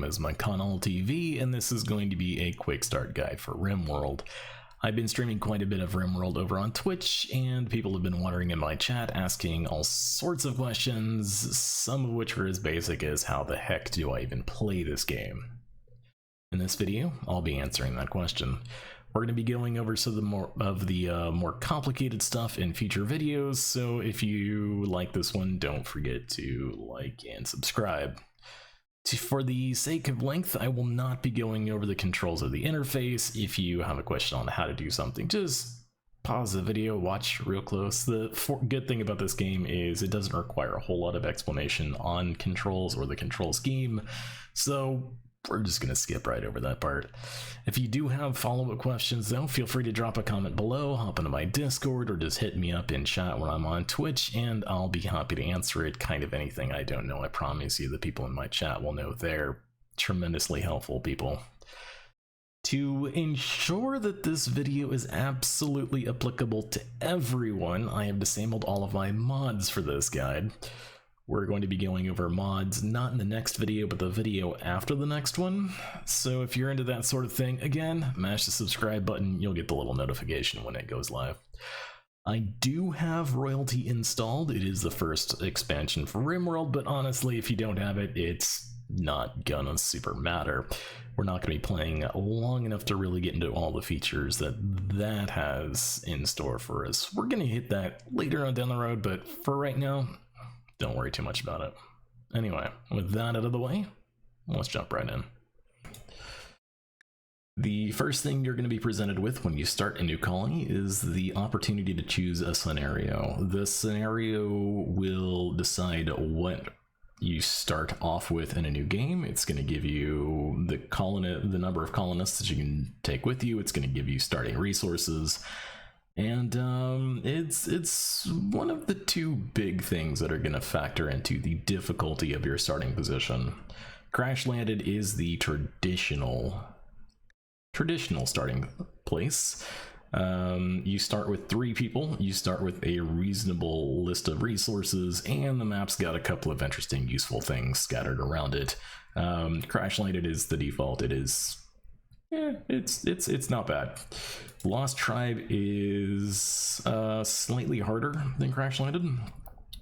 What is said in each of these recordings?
is McConnell TV, and this is going to be a quick start guide for RimWorld. I've been streaming quite a bit of RimWorld over on Twitch, and people have been wondering in my chat, asking all sorts of questions, some of which are as basic as how the heck do I even play this game? In this video, I'll be answering that question. We're going to be going over some of the more complicated stuff in future videos, so if you like this one, don't forget to like and subscribe. For the sake of length, I will not be going over the controls of the interface. If you have a question on how to do something, just pause the video, watch real close. The good thing about this game is it doesn't require a whole lot of explanation on controls or the control scheme, so we're just going to skip right over that part. If you do have follow-up questions, though, feel free to drop a comment below, hop into my Discord, or just hit me up in chat when I'm on Twitch, and I'll be happy to answer it. Kind of anything I don't know, I promise you the people in my chat will know. They're tremendously helpful people. To ensure that this video is absolutely applicable to everyone, I have disabled all of my mods for this guide. We're going to be going over mods, not in the next video, but the video after the next one. So if you're into that sort of thing, again, mash the subscribe button. You'll get the little notification when it goes live. I do have Royalty installed. It is the first expansion for RimWorld, but honestly, if you don't have it, it's not gonna super matter. We're not gonna be playing long enough to really get into all the features that has in store for us. We're gonna hit that later on down the road, but for right now, don't worry too much about it. Anyway, with that out of the way, let's jump right in. The first thing you're going to be presented with when you start a new colony is the opportunity to choose a scenario. The scenario will decide what you start off with in a new game. It's going to give you the number of colonists that you can take with you. It's going to give you starting resources. And it's one of the two big things that are going to factor into the difficulty of your starting position. Crash Landed is the traditional starting place. You start with 3 people, you start with a reasonable list of resources, and the map's got a couple of interesting, useful things scattered around it. Crash Landed is the default. It is... it's not bad. Lost Tribe is slightly harder than Crash Landed.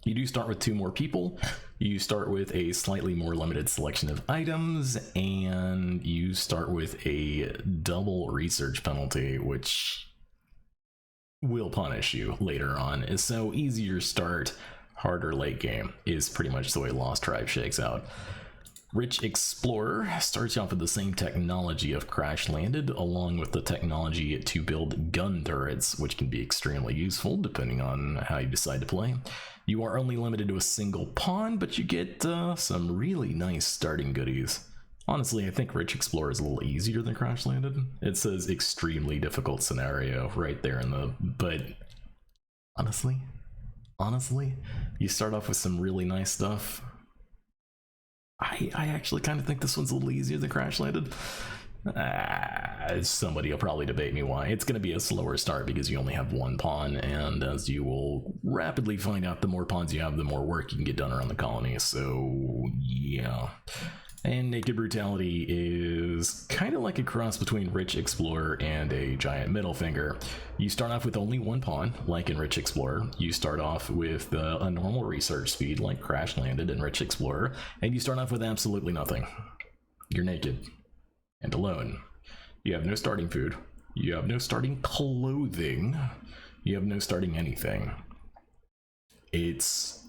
You do start with 2 more people, you start with a slightly more limited selection of items, and you start with a double research penalty, which will punish you later on. So easier start, harder late game is pretty much the way Lost Tribe shakes out. Rich Explorer starts you off with the same technology of Crash Landed, along with the technology to build gun turrets, which can be extremely useful depending on how you decide to play. You are only limited to a single pawn, but you get some really nice starting goodies. Honestly, I think Rich Explorer is a little easier than Crash Landed. It says extremely difficult scenario right there but honestly, you start off with some really nice stuff. I actually kind of think this one's a little easier than Crash Landed. Somebody will probably debate me why. It's going to be a slower start because you only have 1 pawn, and as you will rapidly find out, the more pawns you have, the more work you can get done around the colony, so yeah. And Naked Brutality is kind of like a cross between Rich Explorer and a giant middle finger. You start off with only 1 pawn, like in Rich Explorer. You start off with a normal research speed, like Crash Landed and Rich Explorer. And you start off with absolutely nothing. You're naked and alone. You have no starting food. You have no starting clothing. You have no starting anything. It's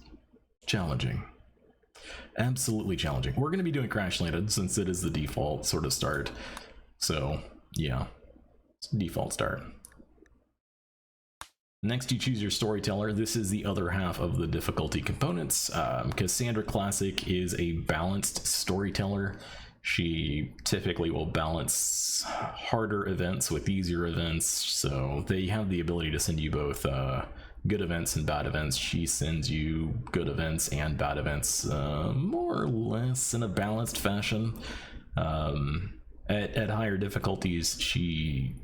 challenging. Absolutely challenging. We're going to be doing Crash Landed since it is the default sort of start. So, yeah. Default start. Next, you choose your storyteller. This is the other half of the difficulty components. Cassandra Classic is a balanced storyteller. She typically will balance harder events with easier events, so they have the ability to send you both good events and bad events. She sends you good events and bad events more or less in a balanced fashion. At higher difficulties, she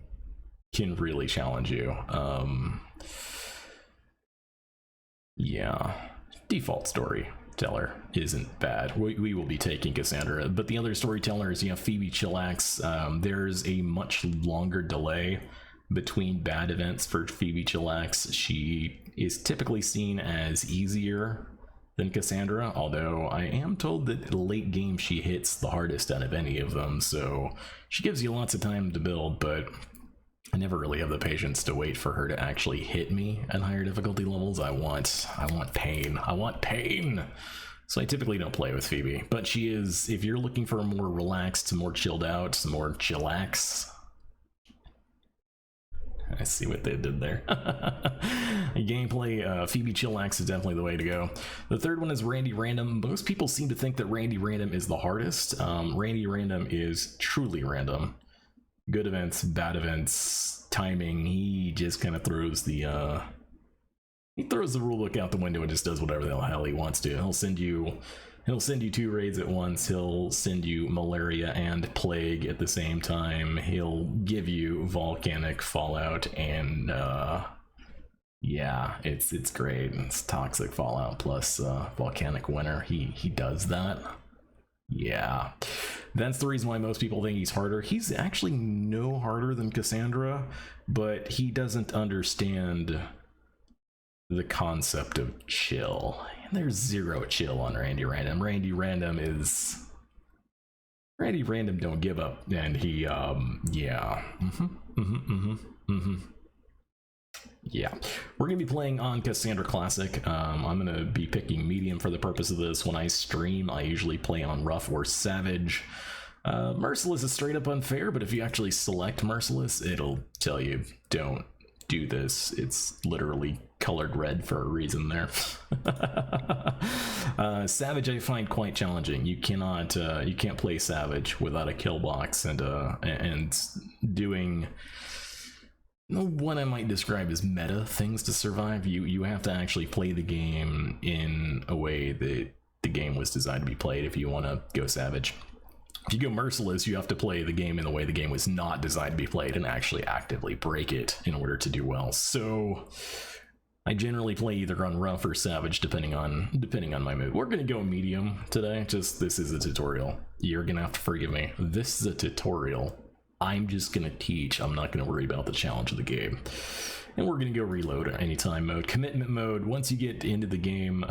can really challenge you. Yeah, default story. storyteller isn't bad. We will be taking Cassandra, but the other storytellers, you have Phoebe Chillax. There's a much longer delay between bad events for Phoebe Chillax. She is typically seen as easier than Cassandra, although I am told that late game she hits the hardest out of any of them, so she gives you lots of time to build, but I never really have the patience to wait for her to actually hit me at higher difficulty levels. I want pain. I want pain! So I typically don't play with Phoebe, but she is, if you're looking for a more relaxed, more chilled out, more chillax, I see what they did there. Gameplay, Phoebe Chillax is definitely the way to go. The third one is Randy Random. Most people seem to think that Randy Random is the hardest. Randy Random is truly random. Good events, bad events, timing. He just kind of throws the rulebook out the window and just does whatever the hell he wants to. He'll send you 2 raids at once. He'll send you malaria and plague at the same time. He'll give you volcanic fallout, and yeah, it's great. It's toxic fallout plus volcanic winter. He does that. Yeah, that's the reason why most people think he's harder. He's actually no harder than Cassandra, but he doesn't understand the concept of chill. And there's zero chill on Randy Random. Randy Random don't give up, and he yeah. Yeah, we're gonna be playing on Cassandra Classic. I'm gonna be picking medium for the purpose of this. When I stream, I usually play on rough or savage. Merciless is straight up unfair, but if you actually select Merciless, it'll tell you don't do this. It's literally colored red for a reason there. Savage I find quite challenging. You can't play Savage without a kill box and doing what I might describe as meta things to survive. You have to actually play the game in a way that the game was designed to be played if you want to go Savage. If you go Merciless, you have to play the game in the way the game was not designed to be played and actually actively break it in order to do well. So I generally play either on rough or savage depending on my mood. We're gonna go medium today. Just, this is a tutorial. You're gonna have to forgive me. This is a tutorial. I'm just gonna teach. I'm not gonna worry about the challenge of the game. And we're gonna go reload anytime mode. Commitment mode, once you get into the game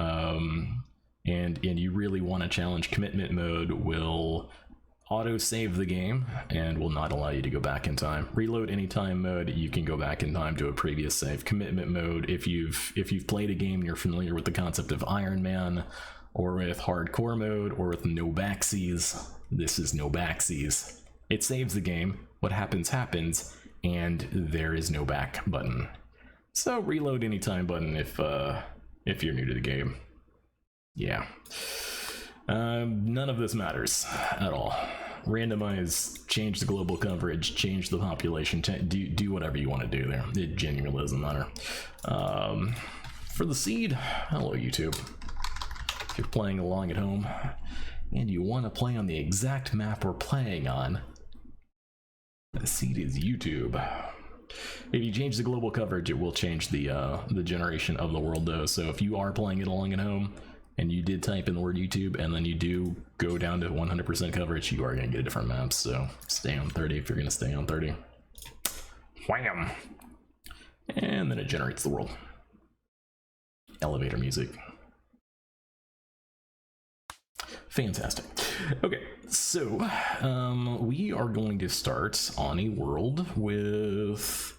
and you really want to challenge, commitment mode will auto save the game and will not allow you to go back in time. Reload anytime mode, you can go back in time to a previous save. Commitment mode, if you've played a game and you're familiar with the concept of Iron Man, or with hardcore mode, or with no backsies, this is no backsies. It saves the game, what happens, and there is no back button. So reload anytime button if you're new to the game. Yeah. None of this matters at all. Randomize, change the global coverage, change the population, do whatever you want to do there. It genuinely doesn't matter. For the seed, hello YouTube. If you're playing along at home and you want to play on the exact map we're playing on, the seed is YouTube. If you change the global coverage, it will change the generation of the world though. So if you are playing it along at home, and you did type in the word YouTube, and then you do go down to 100% coverage, you are going to get a different map, so stay on 30 if you're going to stay on 30. Wham! And then it generates the world. Elevator music. Fantastic. Okay, so we are going to start on a world with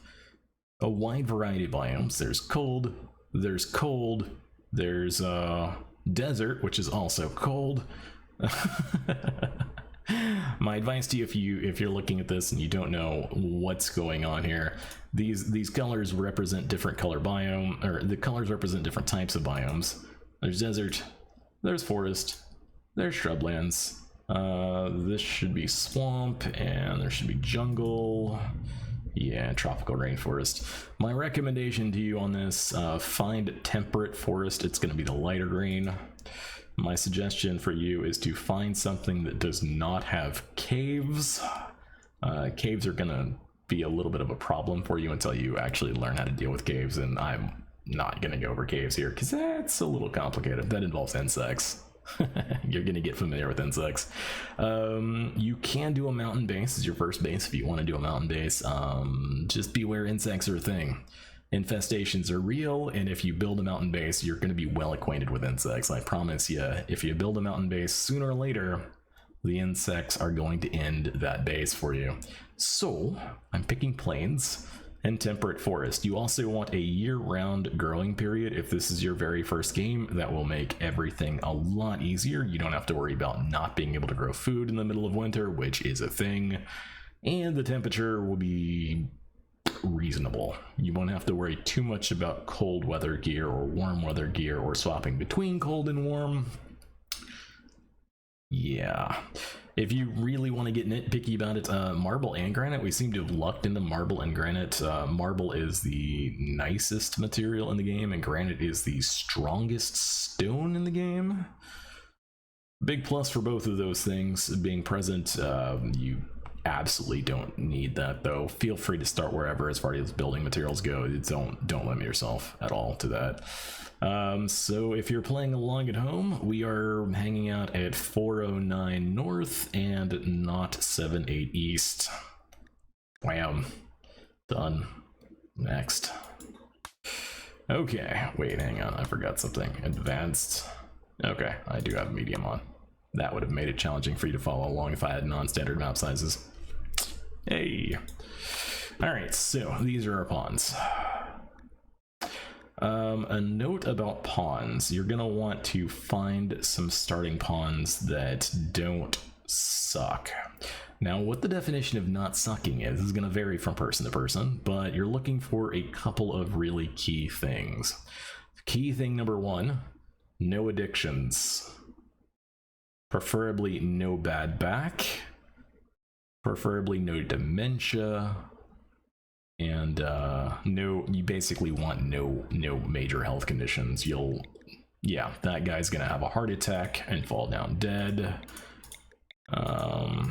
a wide variety of biomes. There's cold, there's desert, which is also cold. My advice to you, if you're looking at this and you don't know what's going on here, these colors represent different color biome, or the colors represent different types of biomes. There's desert, there's forest, there's shrublands. This should be swamp, and there should be jungle. Yeah, tropical rainforest. My recommendation to you on this, find temperate forest. It's going to be the lighter green. My suggestion for you is to find something that does not have caves. Caves are going to be a little bit of a problem for you until you actually learn how to deal with caves, and I'm not gonna go over caves here because that's a little complicated. That involves insects. You're gonna get familiar with insects. You can do a mountain base as your first base if you want to do a mountain base. Just beware, insects are a thing. Infestations are real, and if you build a mountain base, you're going to be well acquainted with insects. I promise you, if you build a mountain base, sooner or later, the insects are going to end that base for you. So, I'm picking plains and temperate forest. You also want a year-round growing period. If this is your very first game, that will make everything a lot easier. You don't have to worry about not being able to grow food in the middle of winter, which is a thing. And the temperature will be reasonable. You won't have to worry too much about cold weather gear or warm weather gear or swapping between cold and warm. Yeah. If you really want to get nitpicky about it, marble and granite, we seem to have lucked into marble and granite. Marble is the nicest material in the game, and granite is the strongest stone in the game. Big plus for both of those things being present. You absolutely don't need that, though. Feel free to start wherever as far as building materials go. Don't limit yourself at all to that. So if you're playing along at home, we are hanging out at 409 north and not 78 east. Wham. Done. Next. Okay, wait, hang on, I forgot something. Advanced. Okay, I do have medium on. That would have made it challenging for you to follow along if I had non-standard map sizes. Hey. Alright, so these are our pawns. A note about pawns. You're gonna want to find some starting pawns that don't suck. Now, what the definition of not sucking is gonna vary from person to person, but you're looking for a couple of really key things. Key thing number one, no addictions. Preferably no bad back, preferably no dementia, and you basically want no major health conditions. Yeah, that guy's gonna have a heart attack and fall down dead.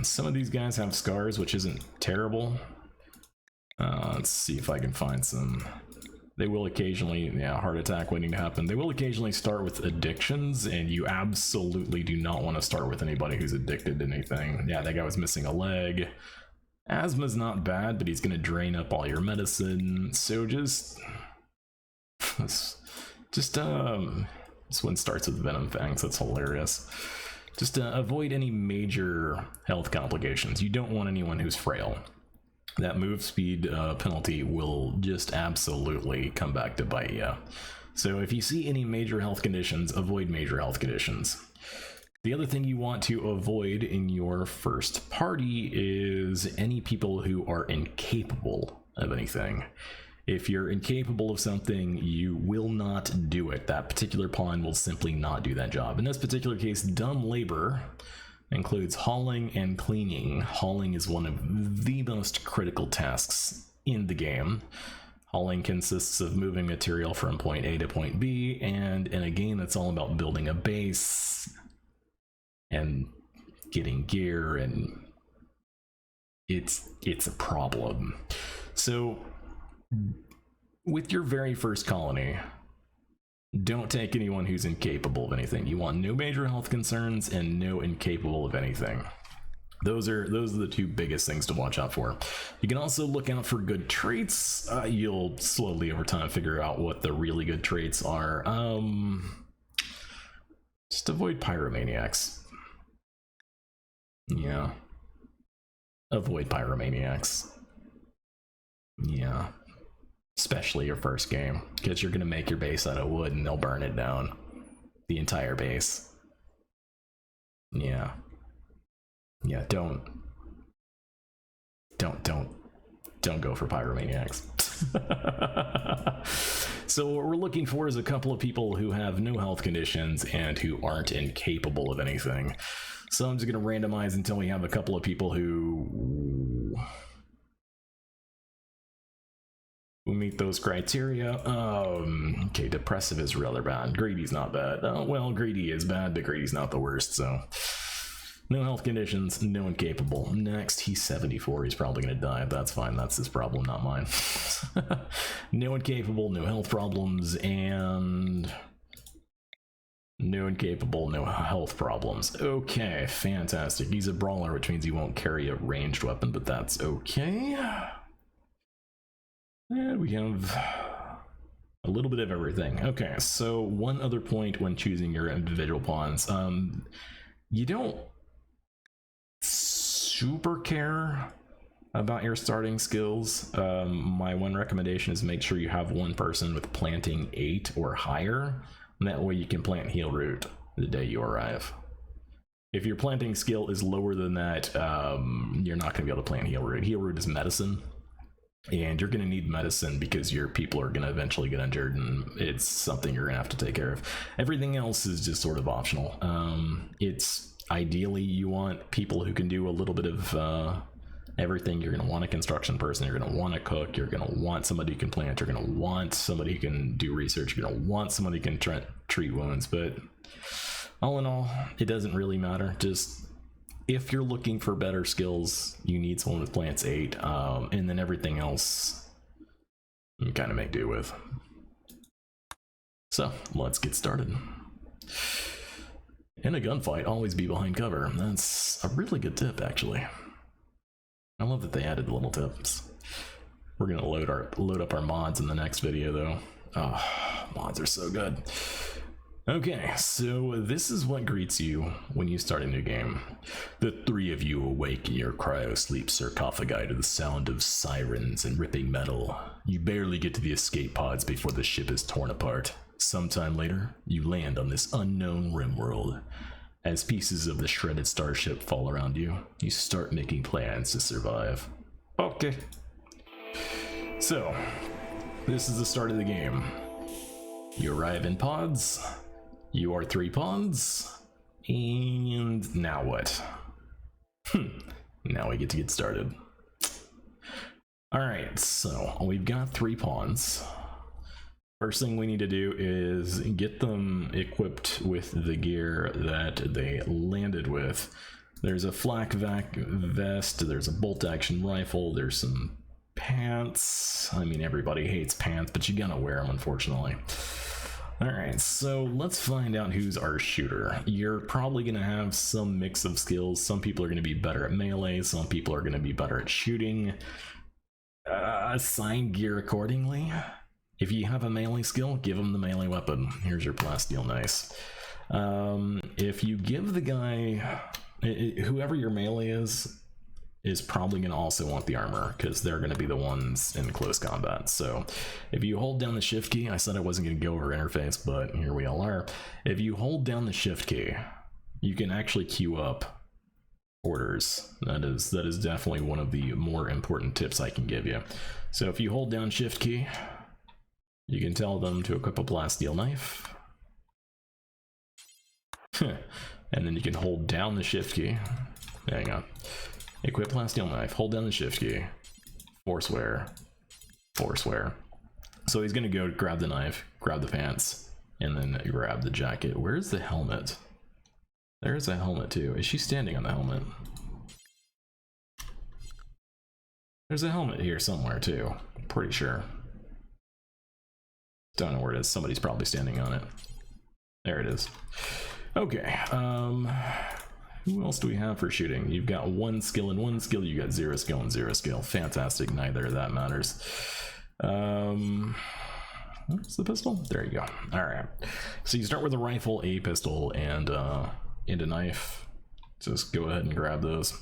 Some of these guys have scars, which isn't terrible. Let's see if I can find some. They will occasionally, heart attack waiting to happen. They will occasionally start with addictions, and you absolutely do not want to start with anybody who's addicted to anything. Yeah, that guy was missing a leg. Asthma's not bad, but he's going to drain up all your medicine. So this one starts with venom fangs. That's hilarious. Just avoid any major health complications. You don't want anyone who's frail. That move speed penalty will just absolutely come back to bite you. So if you see any major health conditions, avoid major health conditions. The other thing you want to avoid in your first party is any people who are incapable of anything. If you're incapable of something, you will not do it. That particular pawn will simply not do that job. In this particular case, dumb labor includes hauling and cleaning. Hauling is one of the most critical tasks in the game. Hauling consists of moving material from point A to point B, and in a game that's all about building a base and getting gear, and it's a problem. So with your very first colony, don't take anyone who's incapable of anything. You want no major health concerns and no incapable of anything. Those are the two biggest things to watch out for. You can also look out for good traits. You'll slowly over time figure out what the really good traits are. Just avoid pyromaniacs. Yeah. Avoid pyromaniacs. Yeah. Especially your first game, because you're going to make your base out of wood and they'll burn it down. The entire base. Yeah. Yeah, don't go for pyromaniacs. So what we're looking for is a couple of people who have no health conditions and who aren't incapable of anything. So I'm just going to randomize until we have a couple of people who meet those criteria. Okay, depressive is rather bad. Greedy's not bad. Well, greedy is bad, but greedy's not the worst, so No health conditions, no incapable. Next, he's 74. He's probably going to die. That's fine. That's his problem, not mine. No incapable, no health problems, and no incapable, no health problems. Okay, fantastic. He's a brawler, which means he won't carry a ranged weapon, but that's okay. And we have a little bit of everything. Okay, so one other point when choosing your individual pawns. You don't super care about your starting skills. My one recommendation is make sure you have one person with planting 8 or higher, and that way you can plant heal root the day you arrive. If your planting skill is lower than that, you're not going to be able to plant heal root. Heal root is medicine, and you're going to need medicine because your people are going to eventually get injured, and it's something you're going to have to take care of. Everything else is just sort of optional. It's ideally you want people who can do a little bit of everything. You're going to want a construction person, you're going to want a cook, you're going to want somebody who can plant, you're going to want somebody who can do research, you're going to want somebody who can treat wounds. But all in all, it doesn't really matter. Just if you're looking for better skills, you need someone with plants 8, and then everything else you kind of make do with. So let's get started. In a gunfight, always be behind cover. That's a really good tip, actually. I love that they added little tips. We're gonna load up our mods in the next video, though. Oh, mods are so good. Okay, so this is what greets you when you start a new game. The 3 of you awake in your cryo-sleep sarcophagi to the sound of sirens and ripping metal. You barely get to the escape pods before the ship is torn apart. Sometime later, you land on this unknown RimWorld. As pieces of the shredded starship fall around you, you start making plans to survive. Okay. So, this is the start of the game. You arrive in pods. You are 3 pawns. And now what? Now we get started. Alright, so we've got 3 pawns. First thing we need to do is get them equipped with the gear that they landed with. There's a flak vac vest, there's a bolt action rifle, there's some pants. I mean, everybody hates pants, but you gotta wear them, unfortunately. Alright, so let's find out who's our shooter. You're probably gonna have some mix of skills. Some people are gonna be better at melee, some people are gonna be better at shooting. Assign gear accordingly. If you have a melee skill, give him the melee weapon. Here's your plasteel nice. If you give the guy, whoever your melee is probably going to also want the armor, because they're going to be the ones in close combat. So if you hold down the shift key, I said I wasn't going to go over interface, but here we all are. If you hold down the shift key, you can actually queue up orders. That is definitely one of the more important tips I can give you. So if you hold down shift key, you can tell them to equip a plasteel knife. And then you can hold down the shift key. Hang on. Equip plasteel knife, hold down the shift key. Force wear. So he's gonna go grab the knife, grab the pants, and then grab the jacket. Where's the helmet? There's a helmet too. Is she standing on the helmet? There's a helmet here somewhere too. I'm pretty sure. Don't know where it is. Somebody's probably standing on it. There it is. Okay. Who else do we have for shooting? You've got 1 skill and 1 skill. You got 0 skill and 0 skill. Fantastic. Neither of that matters. What's the pistol? There you go. All right. So you start with a rifle, a pistol, and a knife. Just go ahead and grab those.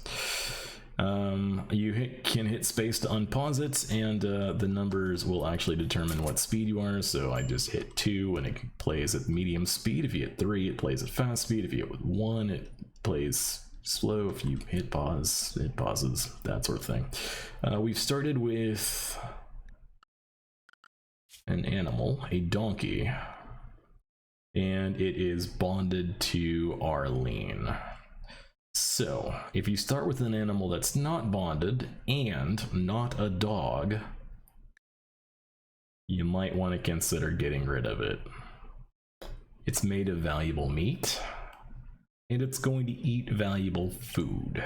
You can hit space to unpause it, and the numbers will actually determine what speed you are. So I just hit 2 and it plays at medium speed. If you hit 3, it plays at fast speed. If you hit with 1, it plays slow. If you hit pause, it pauses, that sort of thing. We've started with an animal, a donkey, and it is bonded to Arlene. So, if you start with an animal that's not bonded and not a dog, you might want to consider getting rid of it. It's made of valuable meat. and it's going to eat valuable food.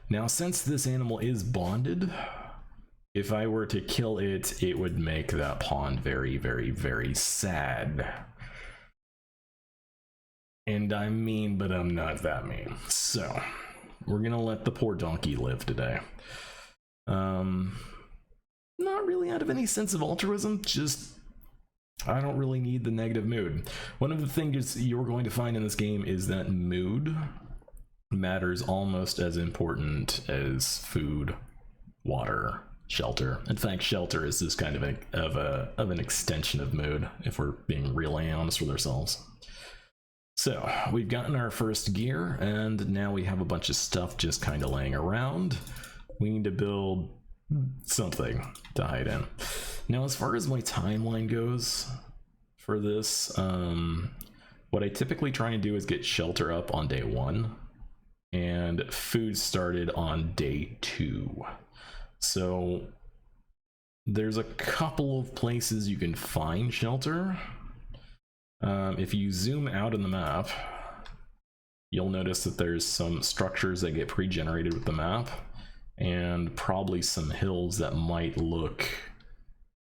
Now, since this animal is bonded, if I were to kill it, it would make that pond very, very, very sad. And I'm mean, but I'm not that mean. So, we're gonna let the poor donkey live today. Not really out of any sense of altruism, just I don't really need the negative mood. One of the things you're going to find in this game is that mood matters almost as important as food, water, shelter. In fact, shelter is this kind of an extension of mood, if we're being really honest with ourselves. So, we've gotten our first gear, and now we have a bunch of stuff just kind of laying around. We need to build something to hide in. Now, as far as my timeline goes for this, what I typically try and do is get shelter up on day 1, and food started on day 2. So, there's a couple of places you can find shelter. If you zoom out on the map, you'll notice that there's some structures that get pre-generated with the map, and probably some hills that might look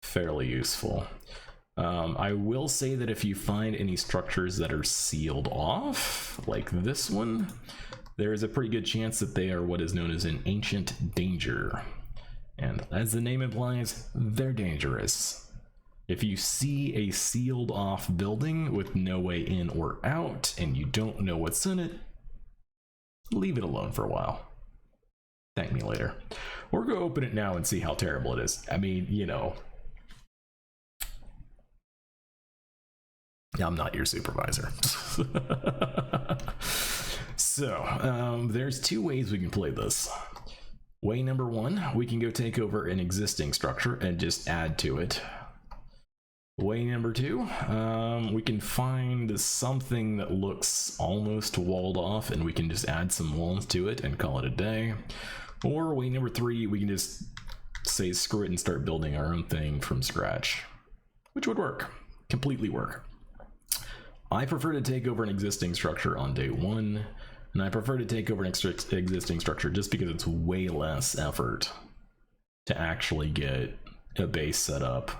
fairly useful. I will say that if you find any structures that are sealed off, like this one, there is a pretty good chance that they are what is known as an ancient danger. And as the name implies, they're dangerous. If you see a sealed off building with no way in or out, and you don't know what's in it, leave it alone for a while. Thank me later. Or go open it now and see how terrible it is. I mean, you know, I'm not your supervisor. So, there's 2 ways we can play this. Way number 1, we can go take over an existing structure and just add to it. Way number 2, we can find something that looks almost walled off and we can just add some walls to it and call it a day. Or way number 3, we can just say screw it and start building our own thing from scratch, which would work, completely work. I prefer to take over an existing structure on day 1, and I prefer to take over an existing structure just because it's way less effort to actually get a base set up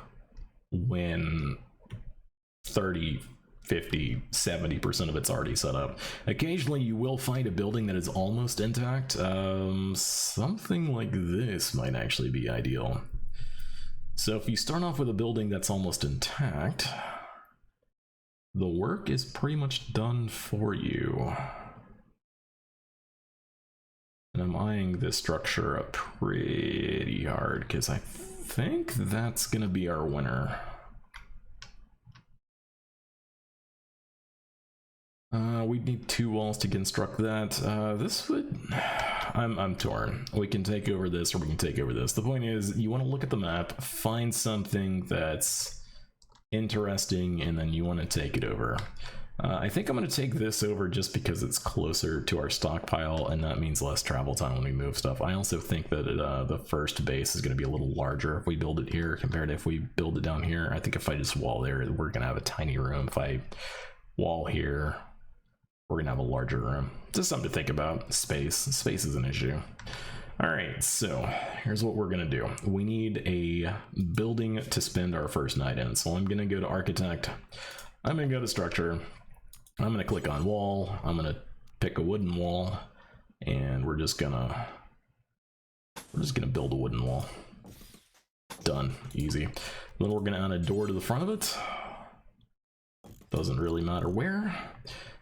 when 30, 50, 70% of it's already set up. Occasionally you will find a building that is almost intact. Something like this might actually be ideal. So if you start off with a building that's almost intact, the work is pretty much done for you. And I'm eyeing this structure up pretty hard because I think that's gonna be our winner. We need 2 walls to construct that. This would... I'm torn. We can take over this or we can take over this. The point is, you want to look at the map, find something that's interesting, and then you want to take it over. I think I'm going to take this over just because it's closer to our stockpile, and that means less travel time when we move stuff. I also think that the first base is going to be a little larger if we build it here compared to if we build it down here. I think if I just wall there, we're going to have a tiny room. If I wall here, we're going to have a larger room. Just something to think about. Space is an issue. Alright, so here's what we're going to do. We need a building to spend our first night in. So I'm going to go to Architect. I'm going to go to Structure. I'm going to click on Wall. I'm going to pick a wooden wall. And we're just going to build a wooden wall. Done. Easy. Then we're going to add a door to the front of it. Doesn't really matter where.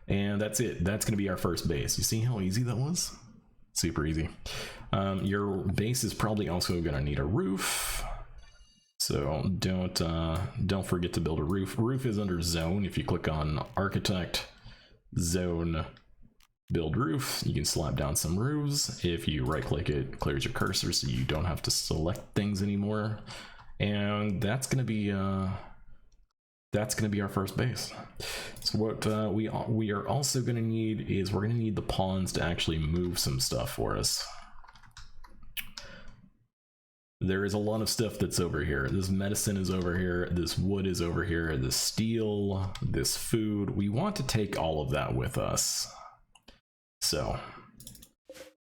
And that's it. That's going to be our first base. You see how easy that was? Super easy. Your base is probably also going to need a roof. So don't forget to build a roof. Roof is under Zone. If you click on Architect, Zone, Build Roof, you can slap down some roofs. If you right click it, clears your cursor so you don't have to select things anymore. And that's going to be our first base. So what we are also going to need is we're going to need the pawns to actually move some stuff for us. There is a lot of stuff that's over here. This medicine is over here, this wood is over here, this steel, this food. We want to take all of that with us. So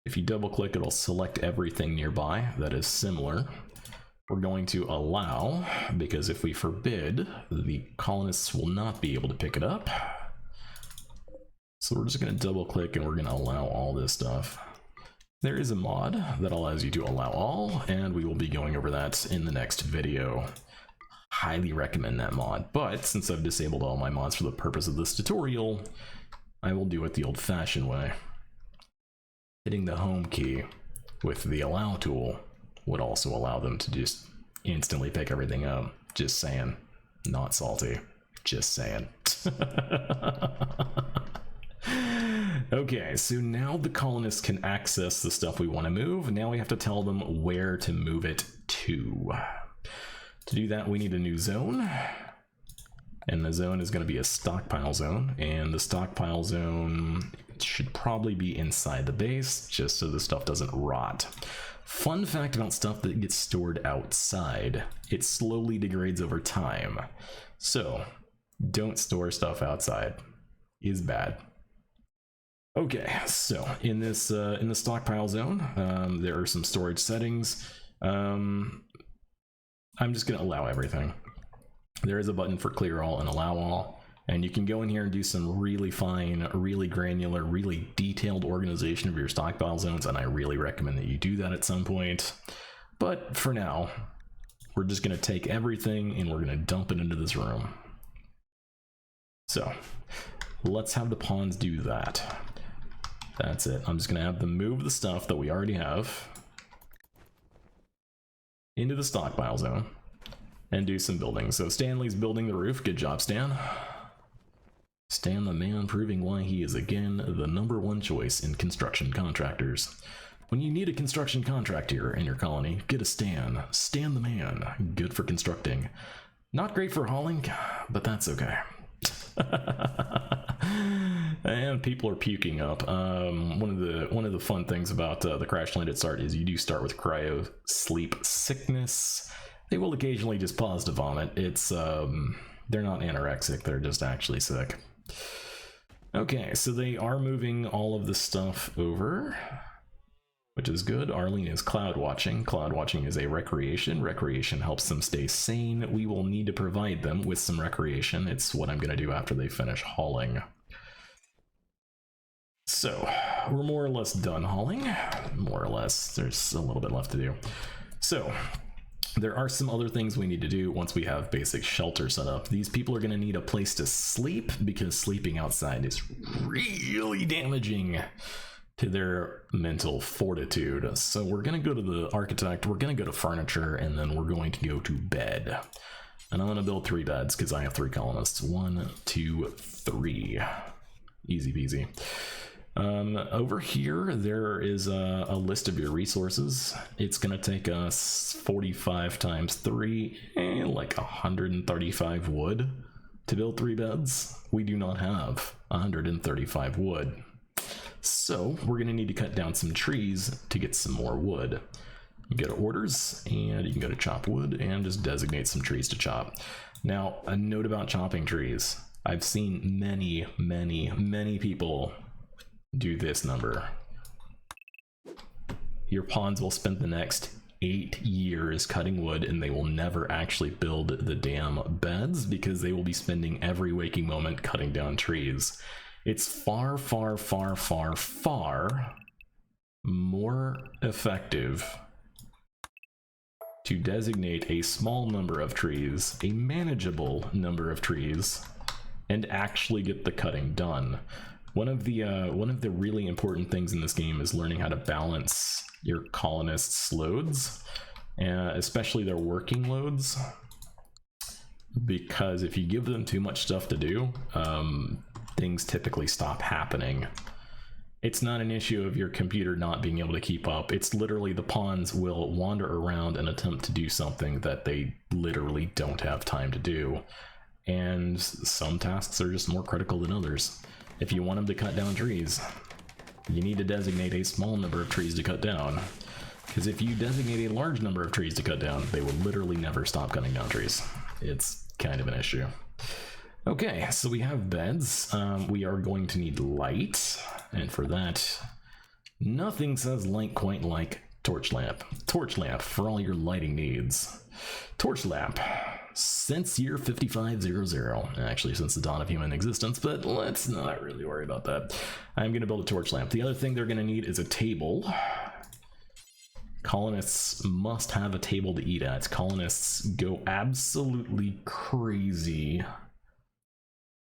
if you double click, it'll select everything nearby that is similar. We're going to allow, because if we forbid, the colonists will not be able to pick it up. So we're just going to double click and we're going to allow all this stuff. There is a mod that allows you to allow all, and we will be going over that in the next video. Highly recommend that mod, but since I've disabled all my mods for the purpose of this tutorial, I will do it the old-fashioned way. Hitting the home key with the allow tool would also allow them to just instantly pick everything up. Just saying. Not salty. Just saying. Okay, so now the colonists can access the stuff we want to move. Now we have to tell them where to move it to. To do that, we need a new zone. And the zone is going to be a stockpile zone. And the stockpile zone should probably be inside the base, just so the stuff doesn't rot. Fun fact about stuff that gets stored outside, it slowly degrades over time. So, don't store stuff outside. Is bad. Okay, so in this in the stockpile zone, there are some storage settings. I'm just gonna allow everything. There is a button for clear all and allow all, and you can go in here and do some really fine, really granular, really detailed organization of your stockpile zones, and I really recommend that you do that at some point. But for now, we're just gonna take everything and we're gonna dump it into this room. So let's have the pawns do that. That's it. I'm just gonna have them move the stuff that we already have into the stockpile zone and do some building. So Stanley's building the roof. Good job, Stan. Stan the man, proving why he is again the #1 choice in construction contractors. When you need a construction contractor in your colony, get a Stan. Stan the man. Good for constructing. Not great for hauling, but that's okay. And people are puking up. One of the fun things about the crash landed start is you do start with cryo sleep sickness. They will occasionally just pause to vomit. It's they're not anorexic, they're just actually sick. Okay, so they are moving all of the stuff over, which is good. Arlene is cloud watching. Cloud watching is a recreation. Recreation helps them stay sane. We will need to provide them with some recreation. It's what I'm going to do after they finish hauling. So, we're more or less done hauling. More or less. There's a little bit left to do. So, there are some other things we need to do once we have basic shelter set up. These people are going to need a place to sleep because sleeping outside is really damaging to their mental fortitude. So we're going to go to the architect, we're going to go to furniture, and then we're going to go to bed. And I'm going to build 3 beds because I have 3 colonists. 1, 2, 3. Easy peasy. Over here, there is a list of your resources. It's going to take us 45 times 3, like 135 wood to build 3 beds. We do not have 135 wood. So we're going to need to cut down some trees to get some more wood. You go to orders and you can go to chop wood and just designate some trees to chop. Now, a note about chopping trees. I've seen many people do this number. Your pawns will spend the next 8 years cutting wood and they will never actually build the damn beds because they will be spending every waking moment cutting down trees. It's far more effective to designate a small number of trees, a manageable number of trees, and actually get the cutting done. One of the really important things in this game is learning how to balance your colonists' loads, especially their working loads, because if you give them too much stuff to do, things typically stop happening. It's not an issue of your computer not being able to keep up. It's literally the pawns will wander around and attempt to do something that they literally don't have time to do. And some tasks are just more critical than others. If you want them to cut down trees, you need to designate a small number of trees to cut down. Because if you designate a large number of trees to cut down, they will literally never stop cutting down trees. It's kind of an issue. Okay, so we have beds. We are going to need light, and for that, nothing says light quite like torch lamp. Torch lamp for all your lighting needs. Torch lamp since year 5500, actually since the dawn of human existence, but let's not really worry about that. I'm going to build a torch lamp. The other thing they're going to need is a table. Colonists must have a table to eat at. Colonists go absolutely crazy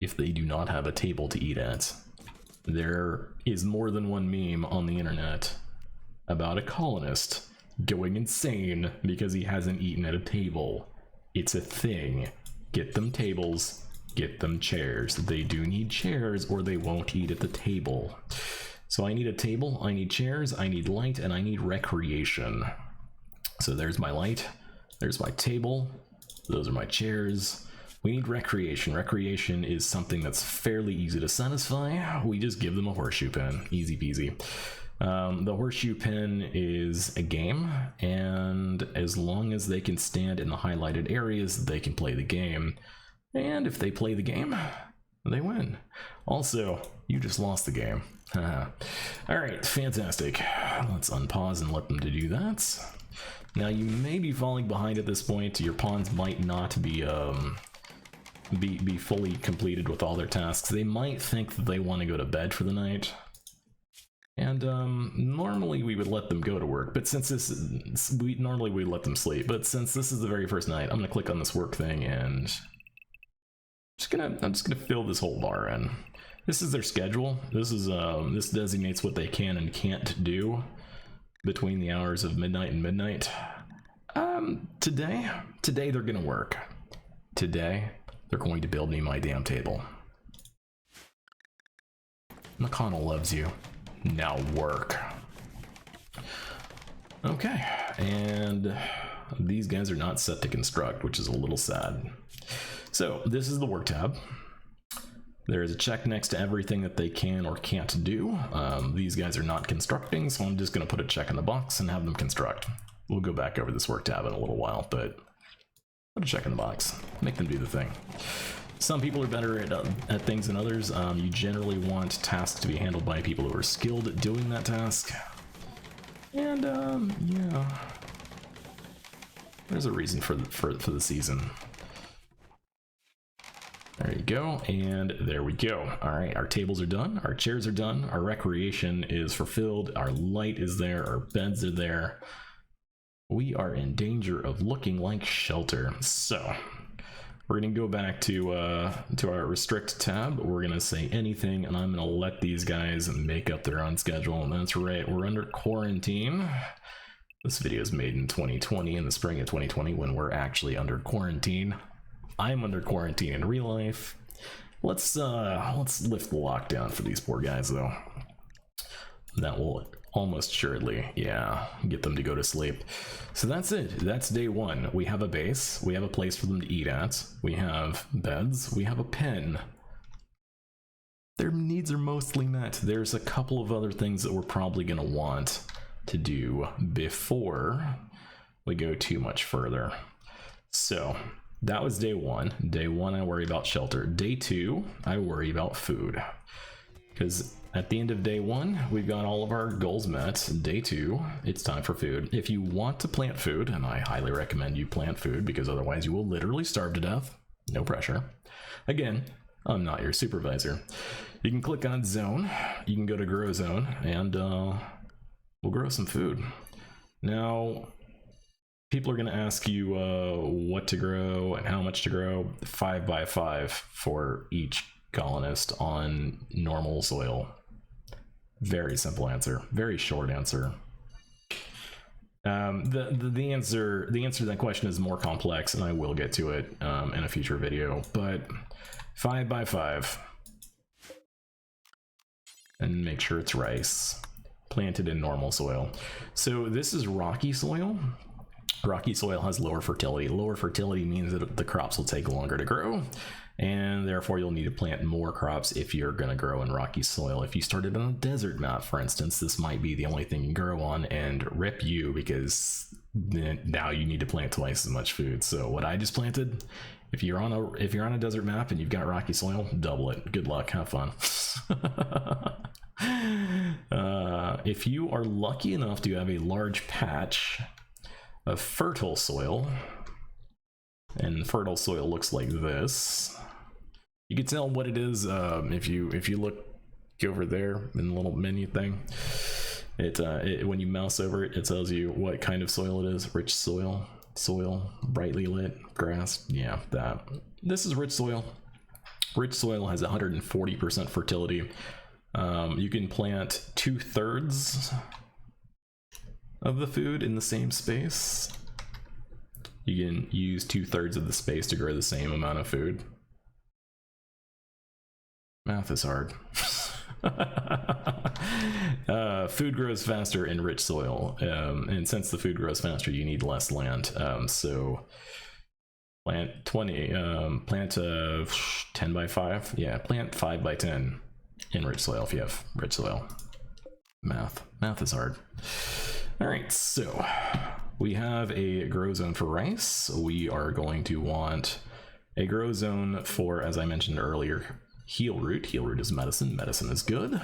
if they do not have a table to eat at. There is more than one meme on the internet about a colonist going insane because he hasn't eaten at a table. It's a thing. Get them tables, get them chairs. They do need chairs or they won't eat at the table. So I need a table, I need chairs, I need light, and I need recreation. So there's my light, there's my table, those are my chairs. We need recreation. Recreation is something that's fairly easy to satisfy. We just give them a horseshoe pin, easy peasy. The horseshoe pin is a game, and as long as they can stand in the highlighted areas, they can play the game. And if they play the game, they win. Also, you just lost the game. Alright, fantastic. Let's unpause and let them to do that. Now you may be falling behind at this point. Your pawns might not be fully completed with all their tasks. They might think that they want to go to bed for the night. And normally we would let them go to work, but since this is, normally we let them sleep, but since this is the very first night, I'm gonna click on this work thing and I'm just gonna fill this whole bar in. This is their schedule. This is this designates what they can and can't do between the hours of midnight and midnight. Today they're gonna work. Today they're going to build me my damn table. McConnell loves you. Now work. Okay, and these guys are not set to construct, which is a little sad. So this is the work tab. There is a check next to everything that they can or can't do. These guys are not constructing, so I'm just going to put a check in the box and have them construct. We'll go back over this work tab in a little while, but put a check in the box. Make them do the thing. Some people are better at things than others. You generally want tasks to be handled by people who are skilled at doing that task. And, yeah. There's a reason for the season. There you go, and there we go. All right, our tables are done, our chairs are done, our recreation is fulfilled, our light is there, our beds are there. We are in danger of looking like shelter. So we're gonna go back to our restrict tab. We're gonna say anything, and I'm gonna let these guys make up their own schedule. And that's right, we're under quarantine. This video is made in 2020, in the spring of 2020, when we're actually under quarantine. I'm under quarantine in real life. Let's lift the lockdown for these poor guys, though. That will almost surely, yeah, get them to go to sleep. So that's it. That's day one. We have a base. We have a place for them to eat at. We have beds. We have a pen. Their needs are mostly met. There's a couple of other things that we're probably going to want to do before we go too much further. So that was day one. Day one, I worry about shelter. Day two, I worry about food. Because at the end of day one, we've got all of our goals met. Day two, it's time for food. If you want to plant food, and I highly recommend you plant food because otherwise you will literally starve to death. No pressure. Again, I'm not your supervisor. You can click on zone. You can go to grow zone and we'll grow some food. Now, people are going to ask you what to grow and how much to grow. 5 by 5 for each colonist on normal soil. Very simple answer. Very short answer. The answer to that question is more complex, and I will get to it in a future video. But 5 by 5, and make sure it's rice, planted in normal soil. So this is rocky soil. Rocky soil has lower fertility. Lower fertility means that the crops will take longer to grow, and therefore you'll need to plant more crops if you're going to grow in rocky soil. If you started on a desert map, for instance, this might be the only thing you grow on, and rip you, because then now you need to plant twice as much food. So what I just planted If you're on a desert map and you've got rocky soil, double it. Good luck, have fun. If you are lucky enough to have a large patch of fertile soil, and fertile soil looks like this, you can tell what it is if you look over there in the little menu thing. When you mouse over it, it tells you what kind of soil it is. Rich soil, brightly lit, grass. Yeah, that. This is rich soil. Rich soil has 140% fertility. You can plant 2/3 of the food in the same space. You can use 2/3 of the space to grow the same amount of food. Math is hard. Food grows faster in rich soil, and since the food grows faster, you need less land. So plant 10 by 5. Yeah, plant 5 by 10 in rich soil if you have rich soil. Math is hard. All right, so we have a grow zone for rice. We are going to want a grow zone for, as I mentioned earlier, heal root. Heal root is medicine. Medicine is good.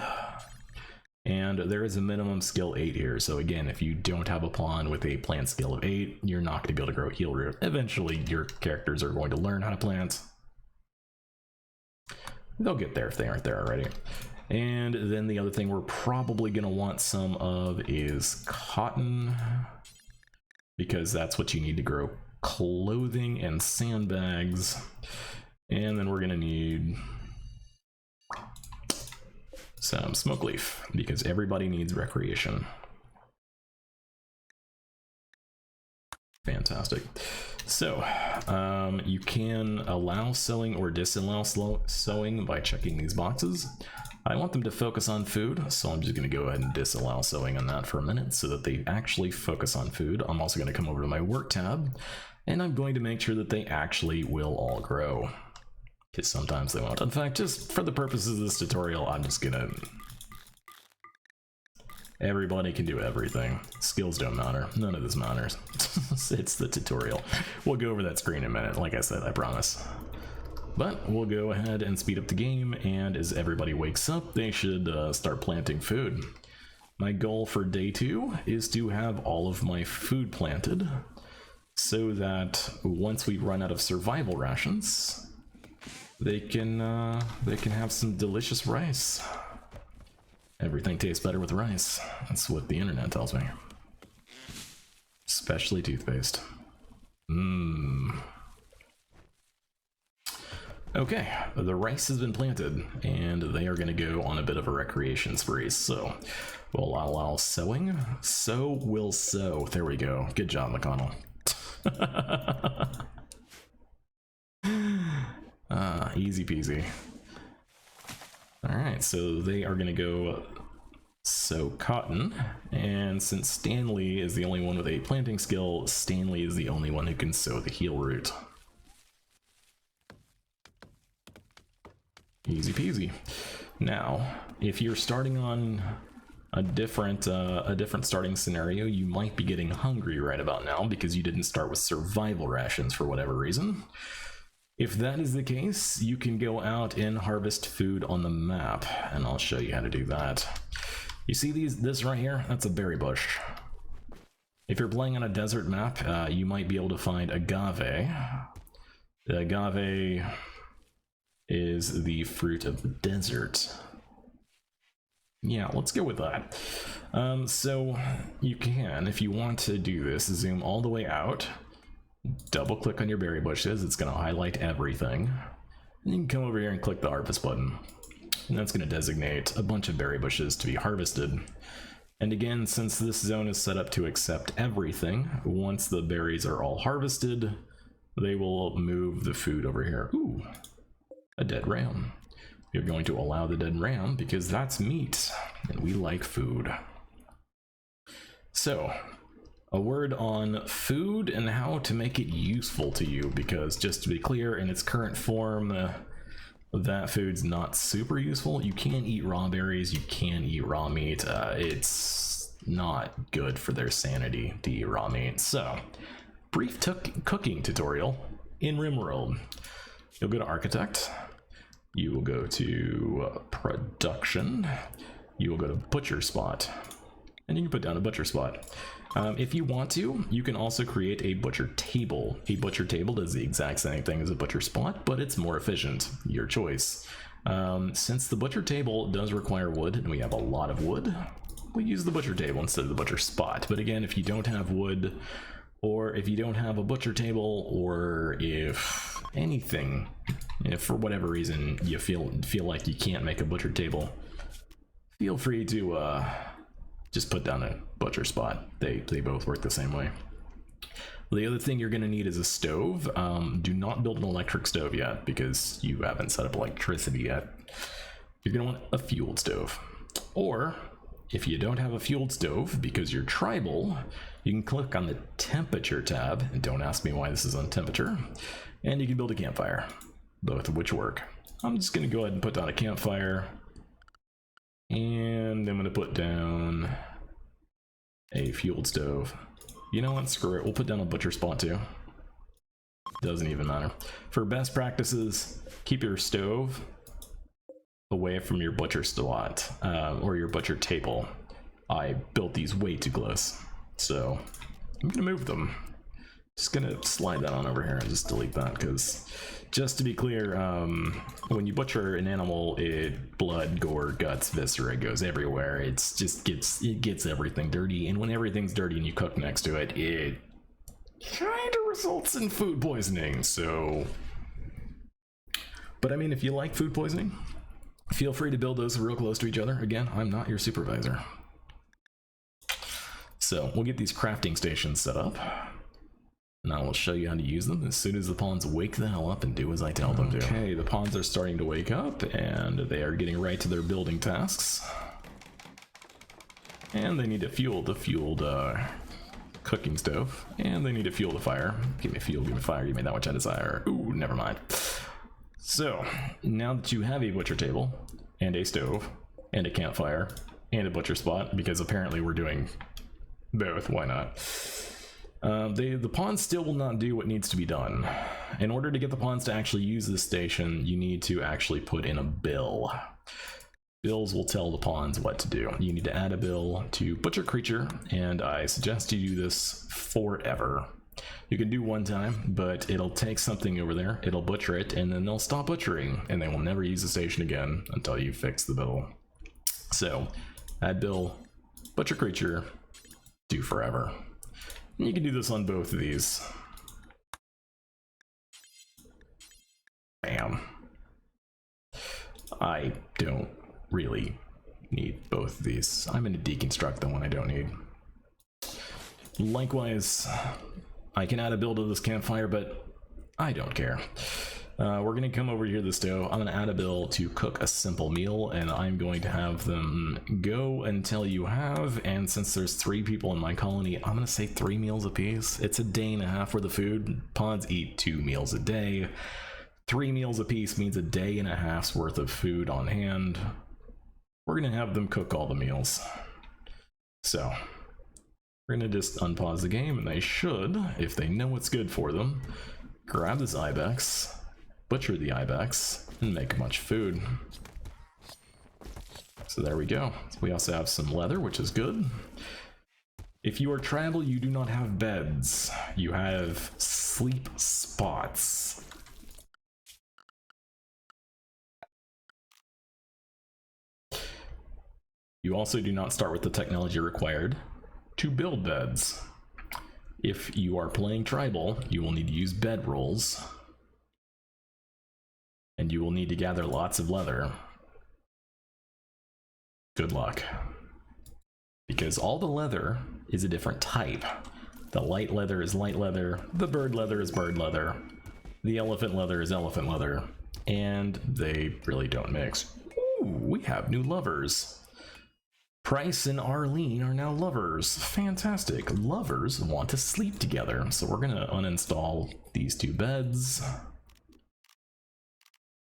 And there is a minimum skill 8 here. So again, if you don't have a pawn with a plant skill of 8, you're not going to be able to grow heal root. Eventually, your characters are going to learn how to plant. They'll get there if they aren't there already. And then the other thing we're probably going to want some of is cotton, because that's what you need to grow clothing and sandbags. And then we're going to need some smoke leaf, because everybody needs recreation. Fantastic. So you can allow sowing or disallow sowing by checking these boxes. I want them to focus on food, so I'm just going to go ahead and disallow sowing on that for a minute so that they actually focus on food. I'm also going to come over to my work tab, and I'm going to make sure that they actually will all grow, because sometimes they won't. In fact, just for the purposes of this tutorial, I'm just gonna... Everybody can do everything. Skills don't matter. None of this matters. It's the tutorial. We'll go over that screen in a minute, like I said, I promise. But we'll go ahead and speed up the game, and as everybody wakes up, they should start planting food. My goal for day 2 is to have all of my food planted, so that once we run out of survival rations, they can have some delicious rice. Everything tastes better with rice. That's what the internet tells me. Especially toothpaste. Okay, the rice has been planted, and they are going to go on a bit of a recreation spree. So we'll allow sowing. Sow will sow. There we go. Good job, McConnell. Easy peasy. Alright, so they are going to go sow cotton, and since Stanley is the only one with a planting skill, Stanley is the only one who can sow the heal root. Easy peasy. Now, if you're starting on a different starting scenario, you might be getting hungry right about now because you didn't start with survival rations for whatever reason. If that is the case, you can go out and harvest food on the map, and I'll show you how to do that. You see this right here? That's a berry bush. If you're playing on a desert map, you might be able to find agave. The agave is the fruit of the desert. Yeah, let's go with that. So you can, if you want to do this, zoom all the way out, double click on your berry bushes, it's going to highlight everything, and you can come over here and click the harvest button, and that's going to designate a bunch of berry bushes to be harvested. And again, since this zone is set up to accept everything, once the berries are all harvested, they will move the food over here. Ooh, a dead ram. You're going to allow the dead ram because that's meat, and we like food. So, a word on food and how to make it useful to you, because just to be clear, in its current form, that food's not super useful. You can eat raw berries, you can eat raw meat. It's not good for their sanity to eat raw meat. So, brief cooking tutorial. in RimWorld, you'll go to Architect, you will go to Production, you will go to Butcher Spot, and you can put down a Butcher Spot. If you want to, you can also create a Butcher Table. A Butcher Table does the exact same thing as a Butcher Spot, but it's more efficient. Your choice. Since the Butcher Table does require wood, and we have a lot of wood, we use the Butcher Table instead of the Butcher Spot. But again, if you don't have wood, or if you don't have a Butcher Table, or if anything, if for whatever reason you feel like you can't make a Butcher Table, feel free to just put down a Butcher Spot. They both work the same way. The other thing you're going to need is a stove. Do not build an electric stove yet because you haven't set up electricity yet. You're going to want a fueled stove. Or if you don't have a fueled stove because you're tribal, you can click on the temperature tab, and don't ask me why this is on temperature, and you can build a campfire, both of which work. I'm just going to go ahead and put down a campfire, and I'm going to put down a fueled stove. You know what, screw it, we'll put down a Butcher Spot too. Doesn't even matter. For best practices, keep your stove away from your Butcher Spot, or your Butcher Table. I built these way too close, so I'm gonna move them. Just gonna slide that on over here and just delete that, because just to be clear, when you butcher an animal, blood, gore, guts, viscera goes everywhere. It gets everything dirty, and when everything's dirty and you cook next to it, it kind of results in food poisoning. So, but I mean, if you like food poisoning, feel free to build those real close to each other. Again, I'm not your supervisor. So we'll get these crafting stations set up. And I will show you how to use them as soon as the pawns wake the hell up and do as I tell them to. Okay, the pawns are starting to wake up, and they are getting right to their building tasks. And they need to fuel the fueled cooking stove, and they need to fuel the fire. Give me fuel, give me fire, give me that which I desire. Ooh, never mind. So, now that you have a Butcher Table, and a stove, and a campfire, and a Butcher Spot, because apparently we're doing both, why not? The pawns still will not do what needs to be done. In order to get the pawns to actually use this station, you need to actually put in a bill. Bills will tell the pawns what to do. You need to add a bill to Butcher Creature, and I suggest you do this forever. You can do one time, but it'll take something over there, it'll butcher it, and then they'll stop butchering, and they will never use the station again until you fix the bill. So, add bill, Butcher Creature, do forever. You can do this on both of these. Bam. I don't really need both of these. I'm going to deconstruct the one I don't need. Likewise, I can add a build to this campfire, but I don't care. We're going to come over here to the stove. I'm going to add a bill to cook a simple meal, and I'm going to have them go until you have, and since there's 3 people in my colony, I'm going to say 3 meals apiece. It's a day and a half worth of food. Pods eat 2 meals a day. 3 meals apiece means a day and a half's worth of food on hand. We're going to have them cook all the meals. So, we're going to just unpause the game, and they should, if they know what's good for them, grab this ibex, butcher the ibex, and make much food. So there we go. We also have some leather, which is good. If you are tribal, you do not have beds. You have sleep spots. You also do not start with the technology required to build beds. If you are playing tribal, you will need to use bed rolls. And you will need to gather lots of leather. Good luck. Because all the leather is a different type. The light leather is light leather, the bird leather is bird leather, the elephant leather is elephant leather, and they really don't mix. Ooh, we have new lovers. Price and Arlene are now lovers. Fantastic. Lovers want to sleep together. So we're gonna uninstall these 2 beds.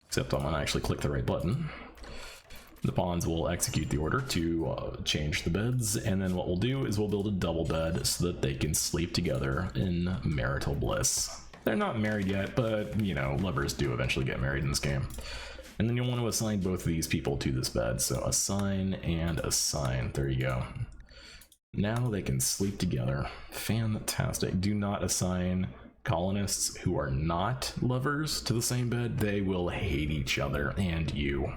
Except I'm gonna actually click the right button. The pawns will execute the order to change the beds, and then what we'll do is we'll build a double bed so that they can sleep together in marital bliss. They're not married yet, but, you know, lovers do eventually get married in this game. And then you'll want to assign both of these people to this bed. So assign and assign. There you go. Now they can sleep together. Fantastic. Do not assign colonists who are not lovers to the same bed. They will hate each other and you.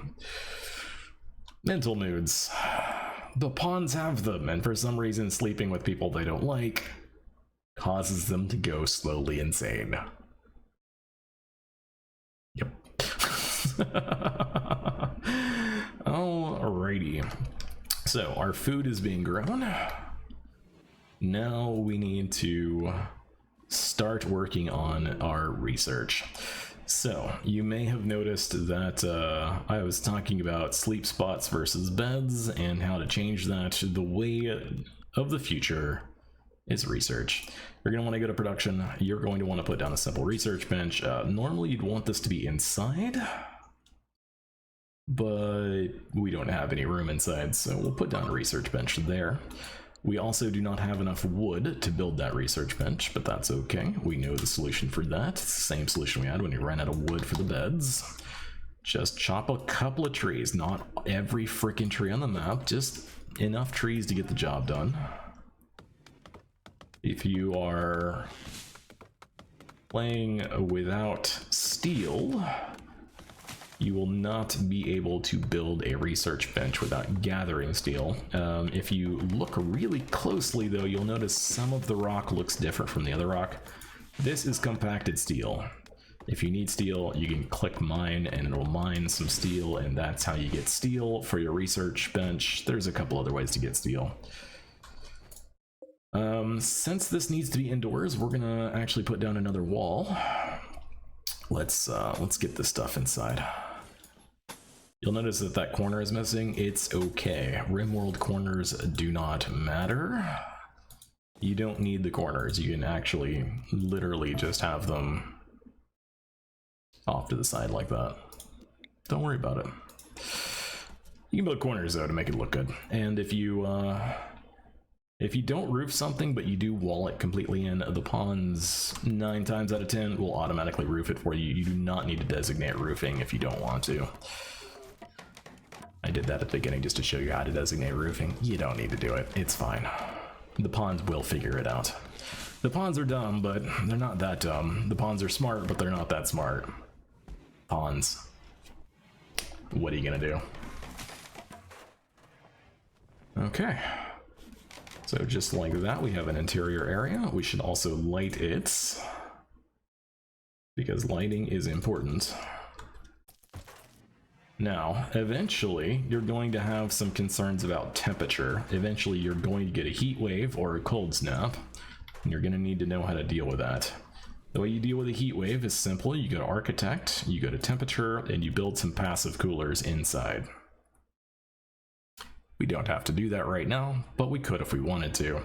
Mental moods. The pawns have them, and for some reason sleeping with people they don't like causes them to go slowly insane. Yep. Alrighty. So our food is being grown. Now we need to start working on our research. So you may have noticed that I was talking about sleep spots versus beds and how to change that. The way of the future is research. You're going to want to go to production. You're going to want to put down a simple research bench. Normally you'd want this to be inside, but we don't have any room inside, so we'll put down a research bench there. We also do not have enough wood to build that research bench, but that's okay. We know the solution for that. It's the same solution we had when we ran out of wood for the beds. Just chop a couple of trees, not every freaking tree on the map, just enough trees to get the job done. If you are playing without steel, you will not be able to build a research bench without gathering steel. If you look really closely though, you'll notice some of the rock looks different from the other rock. This is compacted steel. If you need steel, you can click mine and it'll mine some steel, and that's how you get steel for your research bench. There's a couple other ways to get steel. Since this needs to be indoors, we're gonna actually put down another wall. Let's get this stuff inside. You'll notice that that corner is missing. It's okay. RimWorld corners do not matter. You don't need the corners. You can actually literally just have them off to the side like that. Don't worry about it. You can build corners though to make it look good. And if you don't roof something but you do wall it completely in, the pawns 9 times out of 10 will automatically roof it for you. You do not need to designate roofing if you don't want to. I did that at the beginning just to show you how to designate roofing. You don't need to do it. It's fine. The pawns will figure it out. The pawns are dumb, but they're not that dumb. The pawns are smart, but they're not that smart. Pawns. What are you gonna do? Okay. So just like that, we have an interior area. We should also light it, because lighting is important. Now, eventually, you're going to have some concerns about temperature. Eventually, you're going to get a heat wave or a cold snap, and you're going to need to know how to deal with that. The way you deal with a heat wave is simple. You go to Architect, you go to Temperature, and you build some passive coolers inside. We don't have to do that right now, but we could if we wanted to.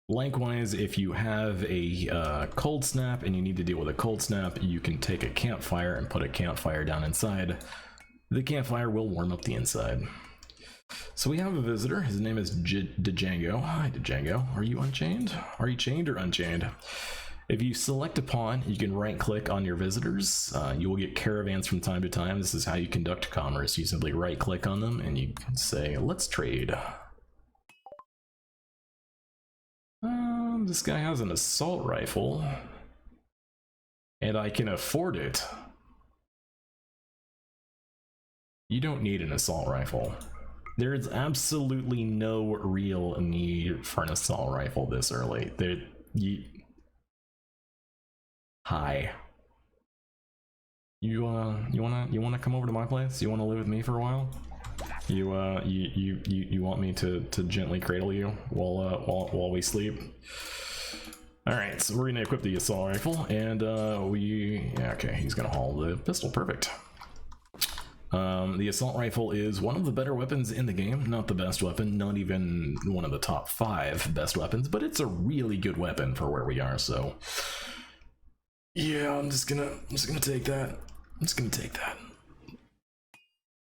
Likewise, if you have a cold snap and you need to deal with a cold snap, you can take a campfire and put a campfire down inside. The campfire will warm up the inside. So we have a visitor. His name is Django. Hi, Django. Are you unchained? Are you chained or unchained? If you select a pawn, you can right-click on your visitors. You will get caravans from time to time. This is how you conduct commerce. You simply right-click on them and you say, let's trade. This guy has an assault rifle, and I can afford it. You don't need an assault rifle. There is absolutely no real need for an assault rifle this early. Hi. You wanna come over to my place? You wanna live with me for a while? You want me to gently cradle you while we sleep? All right, so we're gonna equip the assault rifle, and okay, he's gonna haul the pistol. Perfect. The assault rifle is one of the better weapons in the game. Not the best weapon, not even one of the top 5 best weapons, but it's a really good weapon for where we are. So yeah, I'm just gonna take that. I'm just gonna take that.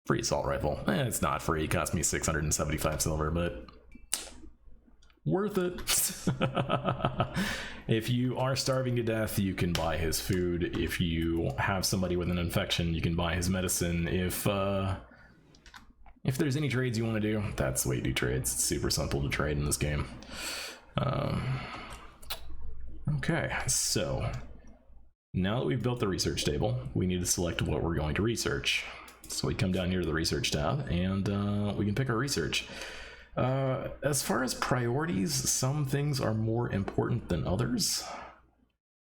Free assault rifle. It's not free. It cost me 675 silver, but worth it. If you are starving to death, you can buy his food. If you have somebody with an infection, you can buy his medicine. If there's any trades you want to do, that's the way you do trades. It's super simple to trade in this game. Okay, so now that we've built the research table, we need to select what we're going to research. So we come down here to the research tab, and we can pick our research. As far as priorities, some things are more important than others.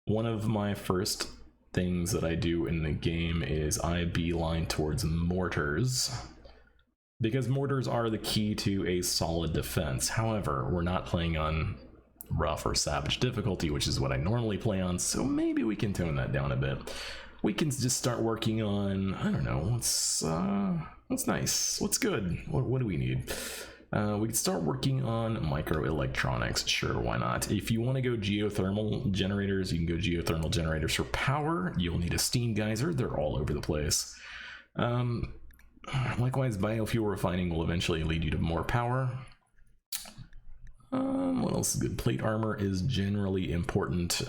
One of my first things that I do in the game is I beeline towards mortars, because mortars are the key to a solid defense. However, we're not playing on rough or savage difficulty, which is what I normally play on, so maybe we can tone that down a bit. We can just start working on, I don't know, what's nice, what's good, what do we need? We can start working on microelectronics, sure, why not? If you want to go geothermal generators, you can go geothermal generators for power. You'll need a steam geyser, they're all over the place. Likewise, biofuel refining will eventually lead you to more power. What else is good? Plate armor is generally important.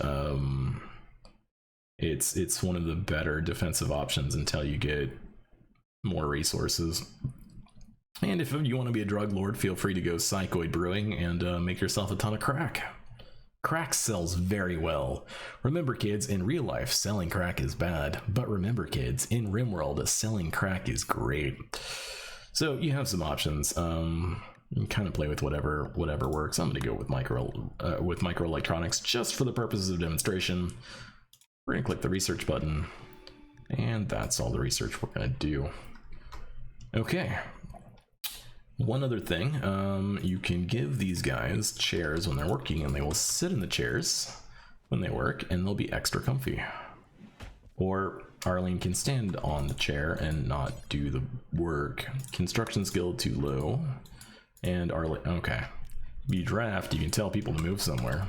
It's one of the better defensive options until you get more resources. And if you want to be a drug lord, feel free to go Psychoid Brewing and make yourself a ton of crack. Crack sells very well. Remember kids, in real life, selling crack is bad. But remember kids, in RimWorld, selling crack is great. So you have some options. You can kind of play with whatever works. I'm going to go with microelectronics just for the purposes of demonstration. We're going to click the research button. And that's all the research we're going to do. Okay. One other thing, you can give these guys chairs when they're working, and they will sit in the chairs when they work, and they'll be extra comfy. Or Arlene can stand on the chair and not do the work. Construction skill too low. And Arlene, okay. You draft, you can tell people to move somewhere.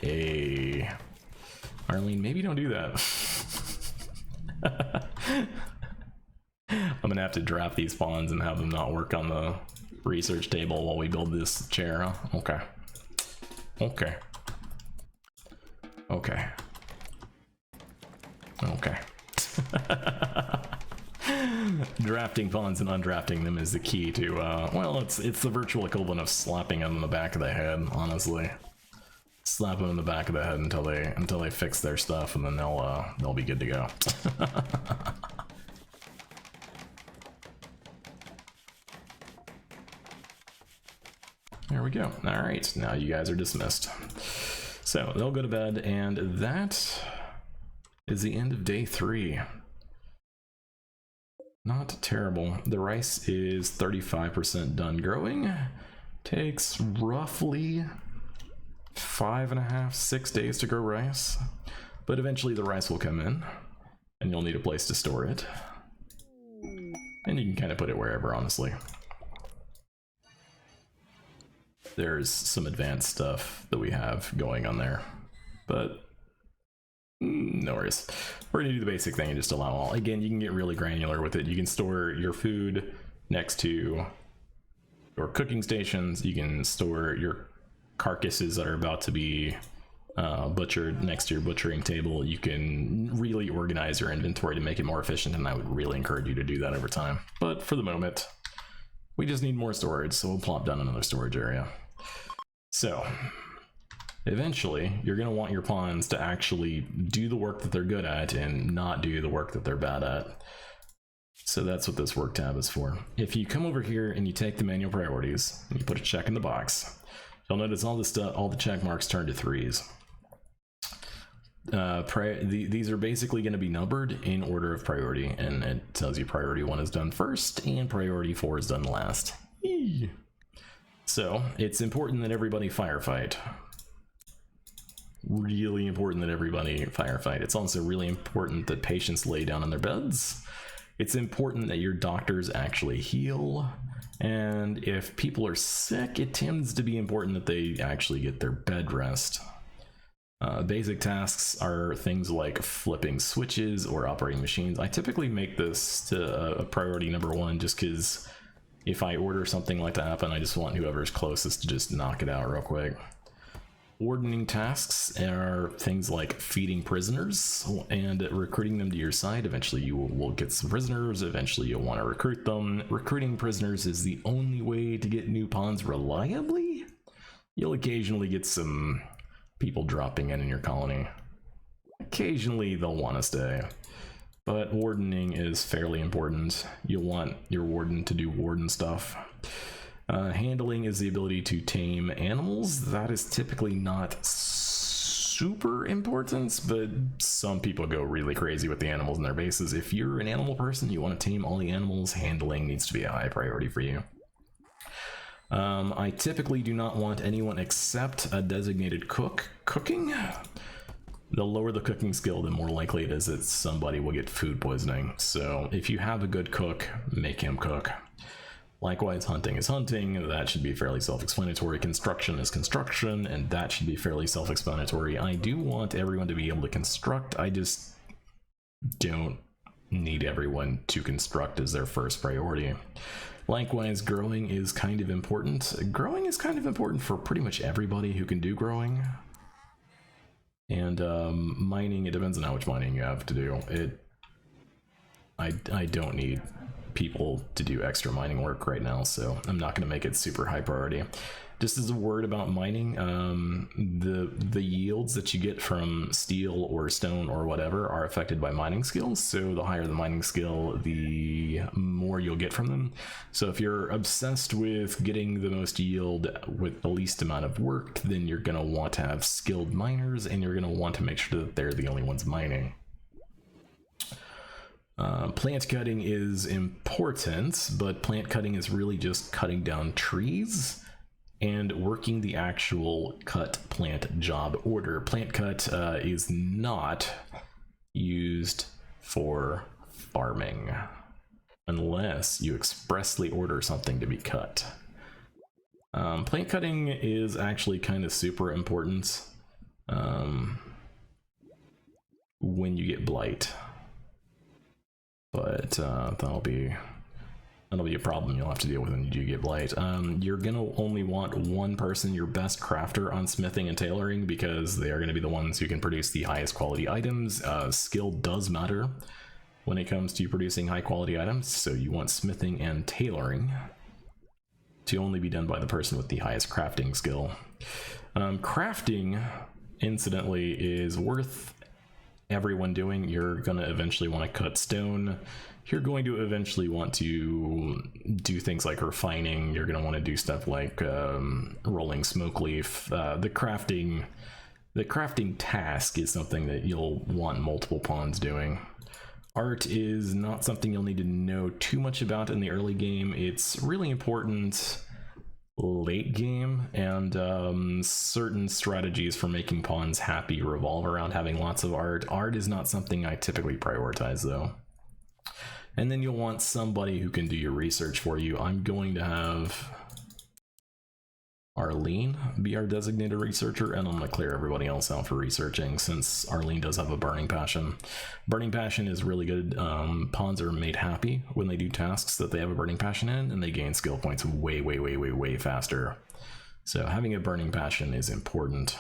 Hey. Arlene, maybe don't do that. I'm gonna have to draft these pawns and have them not work on the research table while we build this chair, huh? Okay. Okay. Okay. Okay. Drafting pawns and undrafting them is the key to, well, it's the virtual equivalent of slapping them in the back of the head, honestly. Slap them in the back of the head until they fix their stuff, and then they'll be good to go. There we go. All right, now you guys are dismissed. So they'll go to bed, and that is the end of day 3. Not terrible. The rice is 35% done growing. Takes roughly 5.5, 6 days to grow rice, but eventually the rice will come in, and you'll need a place to store it. And you can kind of put it wherever, honestly. There's some advanced stuff that we have going on there, but no worries. We're gonna do the basic thing and just allow all. Again, you can get really granular with it. You can store your food next to your cooking stations. You can store your carcasses that are about to be butchered next to your butchering table. You can really organize your inventory to make it more efficient, and I would really encourage you to do that over time. But for the moment, we just need more storage, so we'll plop down another storage area. So eventually you're going to want your pawns to actually do the work that they're good at and not do the work that they're bad at. So that's what this work tab is for. If you come over here and you take the manual priorities and you put a check in the box, you'll notice all the check marks turn to 3s. These are basically going to be numbered in order of priority, and it tells you priority 1 is done first and priority 4 is done last. Eee. So it's important that everybody firefight. Really important that everybody firefight. It's also really important that patients lay down on their beds. It's important that your doctors actually heal. And if people are sick, it tends to be important that they actually get their bed rest. Basic tasks are things like flipping switches or operating machines. I typically make this to a priority number 1 just because if I order something like to happen, I just want whoever's closest to just knock it out real quick. Wardening tasks are things like feeding prisoners and recruiting them to your side. Eventually you will get some prisoners, eventually you'll want to recruit them. Recruiting prisoners is the only way to get new pawns reliably. You'll occasionally get some people dropping in your colony. Occasionally they'll want to stay. But wardening is fairly important. You'll want your warden to do warden stuff. Handling is the ability to tame animals. That is typically not super important, but some people go really crazy with the animals in their bases. If you're an animal person, you want to tame all the animals, handling needs to be a high priority for you. I typically do not want anyone except a designated cook cooking. The lower the cooking skill, the more likely it is that somebody will get food poisoning. So if you have a good cook, make him cook. Likewise, hunting is hunting, that should be fairly self-explanatory. Construction is construction, and that should be fairly self-explanatory. I do want everyone to be able to construct, I just don't need everyone to construct as their first priority. Likewise, growing is kind of important. Growing is kind of important for pretty much everybody who can do growing. And mining, it depends on how much mining you have to do. I don't need people to do extra mining work right now, so I'm not going to make it super high priority. Just as a word about mining, the yields that you get from steel or stone or whatever are affected by mining skills. So the higher the mining skill, the more you'll get from them. So if you're obsessed with getting the most yield with the least amount of work, then you're going to want to have skilled miners, and you're going to want to make sure that they're the only ones mining. Plant cutting is important, but plant cutting is really just cutting down trees and working the actual cut plant job order. Plant cut is not used for farming unless you expressly order something to be cut. Plant cutting is actually kind of super important when you get blight. But that'll be a problem you'll have to deal with when you do get blight. You're gonna only want one person, your best crafter, on smithing and tailoring, because they are going to be the ones who can produce the highest quality items. Skill does matter when it comes to producing high quality items, so you want smithing and tailoring to only be done by the person with the highest crafting skill. Crafting, incidentally, is worth everyone doing. You're gonna eventually want to cut stone. You're going to eventually want to do things like refining. You're gonna want to do stuff like rolling smoke leaf. The crafting task is something that you'll want multiple pawns doing. Art is not something you'll need to know too much about in the early game. It's really important late game, and certain strategies for making pawns happy revolve around having lots of art. Art is not something I typically prioritize though. And then you'll want somebody who can do your research for you. I'm going to have Arlene be our designated researcher, and I'm going to clear everybody else out for researching, since Arlene does have a burning passion. Burning passion is really good. Pawns are made happy when they do tasks that they have a burning passion in, and they gain skill points way faster. So having a burning passion is important.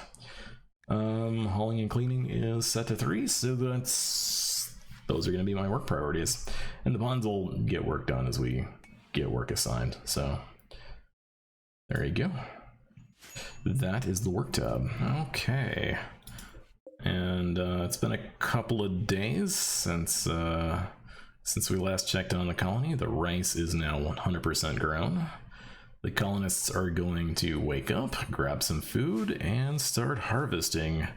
Hauling and cleaning is set to 3, so those are going to be my work priorities. And the pawns will get work done as we get work assigned. So there you go. That is the work tab. Okay. And it's been a couple of days since we last checked on the colony. The rice is now 100% grown. The colonists are going to wake up, grab some food, and start harvesting.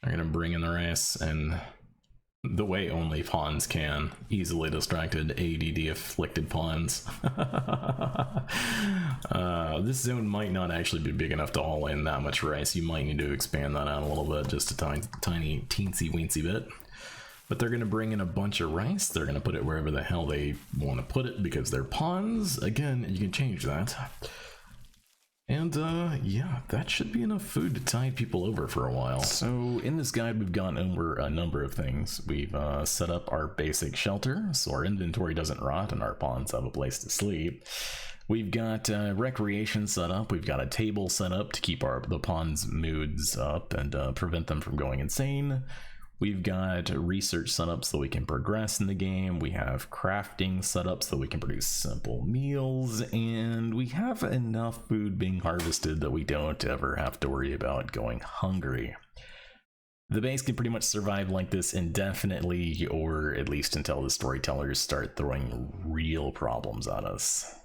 They're going to bring in the rice, and the way only pawns can, easily distracted, ADD afflicted pawns. This zone might not actually be big enough to haul in that much rice. You might need to expand that out a little bit, just a tiny teensy weensy bit. But they're going to bring in a bunch of rice. They're going to put it wherever the hell they want to put it because they're pawns. Again, you can change that. And And yeah, that should be enough food to tide people over for a while. So in this guide, we've gone over a number of things. We've set up our basic shelter, so our inventory doesn't rot and our pawns have a place to sleep. We've got recreation set up. We've got a table set up to keep the pawns' moods up and prevent them from going insane. We've got research set up so we can progress in the game. We have crafting set up so we can produce simple meals, and we have enough food being harvested that we don't ever have to worry about going hungry. The base can pretty much survive like this indefinitely, or at least until the storytellers start throwing real problems at us.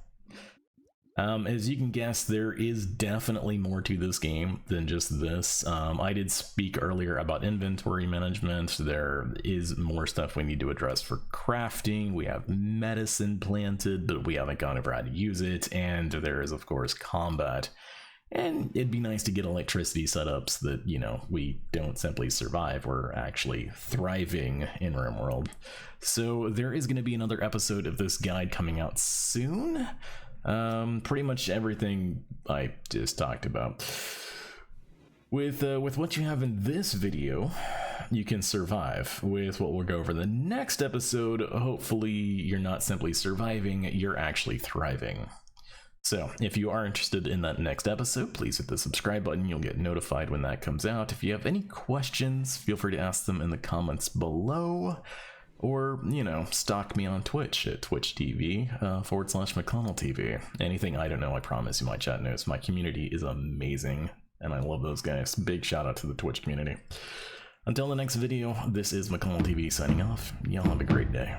As you can guess, there is definitely more to this game than just this. I did speak earlier about inventory management. There is more stuff we need to address for crafting. We have medicine planted, but we haven't gone over how to use it. And there is, of course, combat. And it'd be nice to get electricity setups that, you know, we don't simply survive, we're actually thriving in RimWorld. So there is going to be another episode of this guide coming out soon. Pretty much everything I just talked about. With what you have in this video, you can survive. With what we'll go over in the next episode, hopefully you're not simply surviving, you're actually thriving. So if you are interested in that next episode, please hit the subscribe button. You'll get notified when that comes out. If you have any questions, feel free to ask them in the comments below. Or, you know, stalk me on Twitch at twitch.tv/McConnellTV. Anything I don't know, I promise you my chat knows. My community is amazing, and I love those guys. Big shout out to the Twitch community. Until the next video, this is McConnellTV signing off. Y'all have a great day.